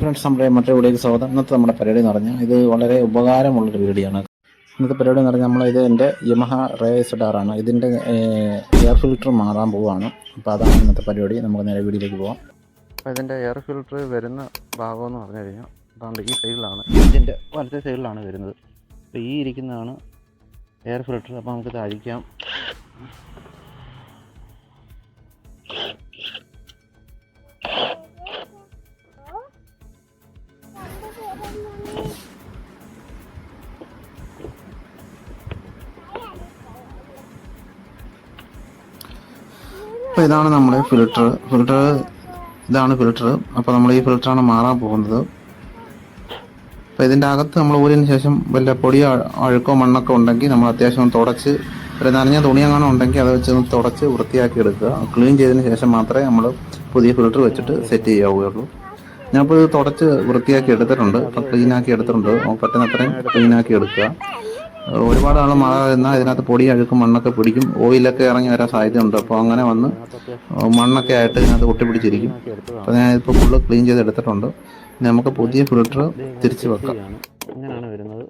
Friends, നമ്മുടെ മറ്റേ വീഡിയോയ്ക്ക് സ്വാഗതം. ഇന്നത്തെ നമ്മുടെ പരിപാടി എന്ന് പറഞ്ഞാൽ ഇത് വളരെ ഉപകാരമുള്ളൊരു വീഡിയോയാണ്. ഇന്നത്തെ പരിപാടി എന്ന് പറഞ്ഞാൽ ഇത് എൻ്റെ യമഹ റേസ് ആണ്. ഇതിൻ്റെ എയർ ഫിൽറ്റർ മാറാൻ പോവുകയാണ്. അപ്പോൾ അതാണ് ഇന്നത്തെ പരിപാടി. നമുക്ക് നേരെ വീഡിയോയിലേക്ക് പോകാം. അപ്പോൾ ഇതിൻ്റെ എയർ ഫിൽറ്റർ വരുന്ന ഭാഗമെന്ന് പറഞ്ഞു കഴിഞ്ഞാൽ അതുകൊണ്ട് ഈ സൈഡിലാണ്, ഇതിൻ്റെ വലത്തെ സൈഡിലാണ് വരുന്നത്. അപ്പോൾ ഈ ഇരിക്കുന്നതാണ് എയർ ഫിൽറ്റർ. അപ്പോൾ നമുക്കിത് അഴിക്കാം. അപ്പോൾ ഇതാണ് നമ്മുടെ ഇതാണ് ഫിൽറ്റർ. അപ്പോൾ നമ്മൾ ഈ ഫിൽറ്ററാണ് മാറാൻ പോകുന്നത്. അപ്പോൾ ഇതിൻ്റെ അകത്ത് നമ്മൾ ഊരിന് ശേഷം വല്ല പൊടിയോ അഴുക്കോ മണ്ണൊക്കെ ഉണ്ടെങ്കിൽ നമ്മൾ അത്യാവശ്യം തുടച്ച്, ഒരു നനഞ്ഞ തുണിയങ്ങാനും ഉണ്ടെങ്കിൽ അത് വെച്ച് തുടച്ച് വൃത്തിയാക്കി എടുക്കുക. ക്ലീൻ ചെയ്തതിന് ശേഷം മാത്രമേ നമ്മൾ പുതിയ ഫിൽറ്റർ വെച്ചിട്ട് സെറ്റ് ചെയ്യാവുകയുള്ളൂ. ഞാനിപ്പോൾ ഇത് തുടച്ച് വൃത്തിയാക്കി എടുത്തിട്ടുണ്ട്. അപ്പോൾ ക്ലീനാക്കി എടുത്തിട്ടുണ്ട്. പറ്റുന്നത്രയും ക്ലീനാക്കി എടുക്കുക. ഒരുപാട് നാൾ മാറാതിരുന്നാൽ ഇതിനകത്ത് പൊടി അഴുക്കും മണ്ണൊക്കെ പിടിക്കും. ഓയിലൊക്കെ ഇറങ്ങി വരാൻ സാധ്യതയുണ്ട്. അപ്പോൾ അങ്ങനെ വന്ന് മണ്ണൊക്കെ ആയിട്ട് ഇതിനകത്ത് ഒട്ടിപ്പിടിച്ചിരിക്കും. അപ്പോൾ ഞാനിപ്പോൾ ഫുള്ള് ക്ലീൻ ചെയ്ത് എടുത്തിട്ടുണ്ട്. നമുക്ക് പുതിയ ഫിൽറ്റർ തിരിച്ച് വെക്കാം. ഇങ്ങനെയാണ് വരുന്നത്.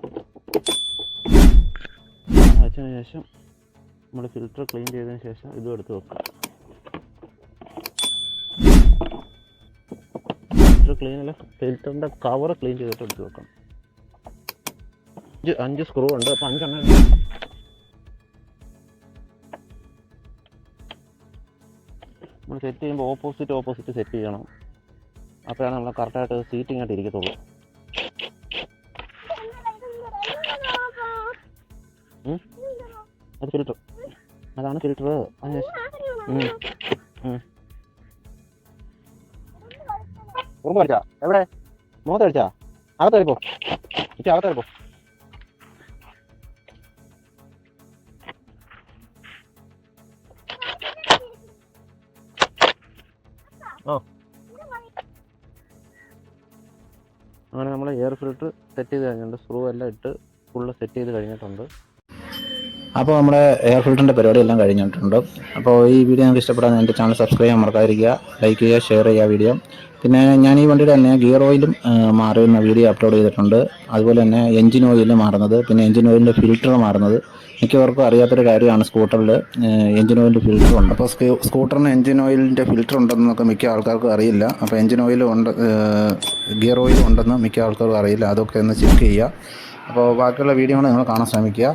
വെച്ചതിന് ശേഷം നമ്മൾ ഫിൽറ്റർ ക്ലീൻ ചെയ്തതിന് ശേഷം ഇതും എടുത്ത് വെക്കാം. ഫിൽറ്റർ ക്ലീൻ അല്ല, ഫിൽറ്ററിൻ്റെ കവർ ക്ലീൻ ചെയ്തിട്ട് എടുത്ത് വെക്കാം. 5 സ്ക്രൂ ഉണ്ട്. അപ്പോൾ 5 എണ്ണം നമ്മൾ സെറ്റ് ചെയ്യുമ്പോൾ ഓപ്പോസിറ്റ് സെറ്റ് ചെയ്യണം. അപ്പോഴാണ് നമ്മൾ കറക്റ്റായിട്ട് സീറ്റിംഗ് ആയിട്ട് ഇരിക്കത്തുള്ളൂ. അത് ഫിൽറ്റർ, അതാണ് ഫിൽറ്റർ. ഉറുമ്പ് കടിച്ചാ? എവിടെ? മുഖത്ത് കടിച്ചാ? അകത്ത് കയറിപ്പോ, അകത്ത് കയറിപ്പോ. അങ്ങനെ നമ്മൾ എയർ ഫിൽറ്റർ സെറ്റ് ചെയ്ത് കഴിഞ്ഞിട്ടുണ്ട്. സ്ക്രൂ എല്ലാം ഇട്ട് ഫുള്ള് സെറ്റ് ചെയ്ത് കഴിഞ്ഞിട്ടുണ്ട്. അപ്പോൾ നമ്മുടെ എയർ ഫിൽറ്ററിൻ്റെ പരിപാടി എല്ലാം കഴിഞ്ഞിട്ടുണ്ട്. അപ്പോൾ ഈ വീഡിയോ നിങ്ങൾക്ക് ഇഷ്ടപ്പെടാൻ എൻ്റെ ചാനൽ സബ്സ്ക്രൈബ് ചെയ്യാൻ മറക്കാതിരിക്കുക. ലൈക്ക് ചെയ്യുക, ഷെയർ ചെയ്യുക വീഡിയോ. പിന്നെ ഞാൻ ഈ വണ്ടിയുടെ തന്നെ ഗിയർ ഓയിലും മാറുന്ന വീഡിയോ അപ്ലോഡ് ചെയ്തിട്ടുണ്ട്. അതുപോലെ തന്നെ എഞ്ചിൻ ഓയിൽ മാറുന്നത്, പിന്നെ എഞ്ചിൻ ഓയിലിൻ്റെ ഫിൽറ്റർ മാറുന്നത് മിക്കവർക്കും അറിയാത്തൊരു കാര്യമാണ്. സ്കൂട്ടറിൽ എഞ്ചിൻ ഓയിലിൻ്റെ ഫിൽറ്റർ ഉണ്ട്. അപ്പോൾ സ്കൂട്ടറിന് എഞ്ചിൻ ഓയിലിൻ്റെ ഫിൽറ്റർ ഉണ്ടെന്നൊക്കെ മിക്ക ആൾക്കാർക്കും അറിയില്ല. അപ്പോൾ എഞ്ചിൻ ഓയിൽ ഉണ്ട്, ഗിയർ ഓയിൽ ഉണ്ടെന്ന് മിക്ക ആൾക്കാർക്കും അറിയില്ല. അതൊക്കെ ഒന്ന് ചെക്ക് ചെയ്യുക. അപ്പോൾ ബാക്കിയുള്ള വീഡിയോകൾ നിങ്ങൾ കാണാൻ ശ്രമിക്കുക.